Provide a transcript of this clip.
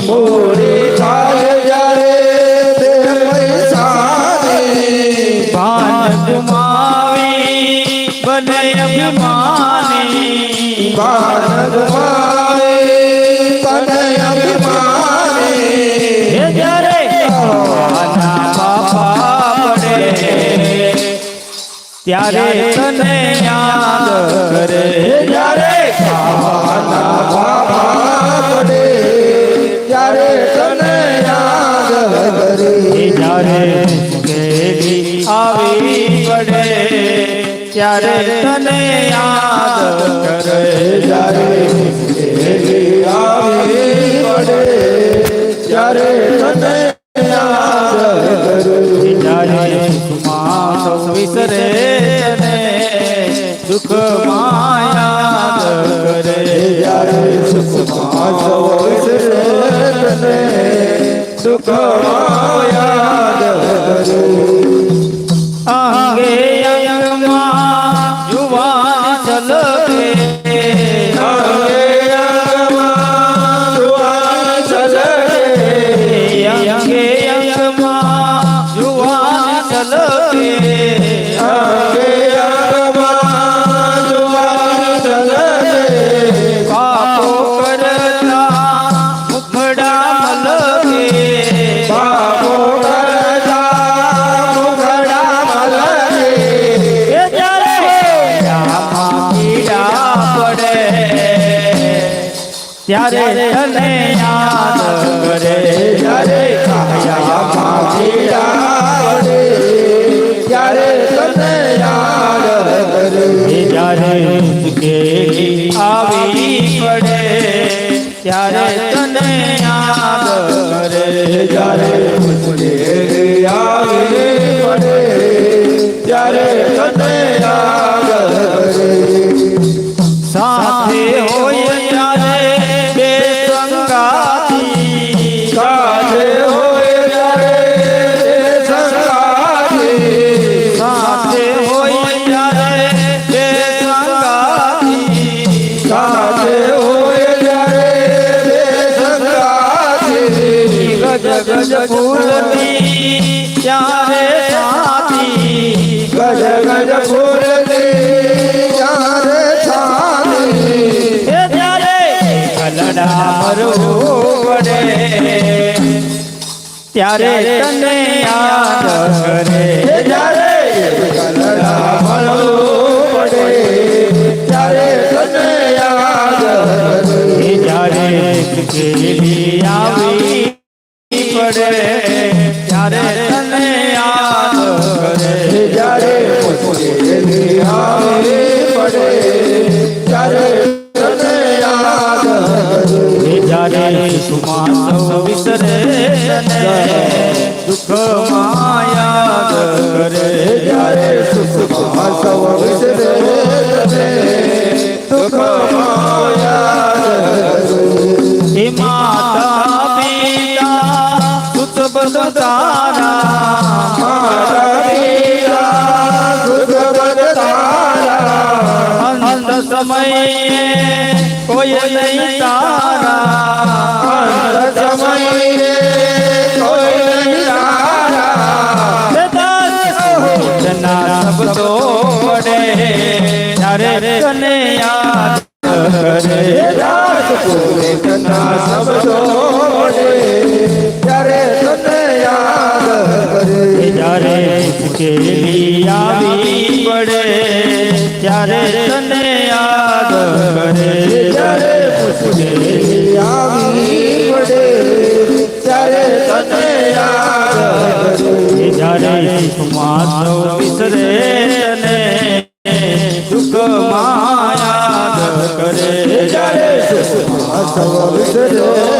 પૂરી થાય જ્યારે તે પૈસાની ભાન ગુમાવી બને અભિમાની ભાન ગુમાવી બને અભિમાની જ્યારે ખાવાના બાપા પડે ત્યારે તને યાદ કરે જ્યારે ખાવાના બાપા પડે ત્યારે તને યાદ કરે જ્યારે મુશ્કેલી આવી પડે ત્યારે તને યાદ કરે જ્યારે મુશ્કેલી આવી પડે ત્યારે તને યાદ કરે જ્યારે સુખમાં સૌ વિસરે તને દુઃખમાં યાદ કરે જ્યારે સુખમાં સૌ વિસરે તને દુઃખમાં યાદ કરે અંગે અંગમાં જુવાન છલકે અંગે અંગમાં જુવાન છલકે અંગે અંગમાં જુવાન છલકે અંગે અંગમાં જુવાન છલકે પાપો કરતા મુખડા મલકે પાપો કરતા મુખડા મલકે ત્યારે તને યાદ કરે જ્યારે કાયામાં પીડા પડે ત્યારે તને યાદ કરે જ્યારે મુશ્કેલી આવી પડે ત્યારે તને યાદ કરે જ્યારે મુશ્કેલી આવી પડે ત્યારે તને યાદ કરે સાથે હોય ત્યારે બે સંગાતી સાથે હોય ત્યારે સંગાતી સાથે હોય ત્યારે બે સંગાતી સાથે હોય ત્યારે બે સંગાતી ગજ ગજ ફૂલતી ત્યારે સાથી ગજ ગજ ફૂલતી ત્યારે છાતી ત્યારે કલડા મરવું પડે ત્યારે તને યાદ કરે જ્યારે કલડા મળવું પડે ત્યારે તને યાદ કરે જ્યારે મુશ્કેલી આવી પડે ત્યારે તને યાદ કરે જ્યારે મુશ્કેલી આવી પડે ત્યારે તને યાદ કરે જ્યારે સુખમાં સૌ વિસરે તને દુઃખમાં યાદ કરે જ્યારે સુખમાં સૌ વિસરે તને દુઃખમાં યાદ કરે હે માતા પિતા સુત બધારા માતા પિતા સુખ બદ તારા અંત સમયે કોઈ નહીં તારા અંત સમયે કોઈ નહીં તારા જના શબ્દો પડે ત્યારે તને યાદ કરે રાત પૂરે તના શબ્દો મળે ત્યારે તને યાદ કરે જ્યારે મુશ્કેલી આવી પડે ત્યારે તને યાદ કરે જ્યારે મુશ્કેલી આવી પડે ત્યારે તને યાદ કરે જ્યારે સુખમાં સૌ વિસરે તને દુઃખમાં યાદ કરે જ્યારે સુખમાં સૌ વિસરે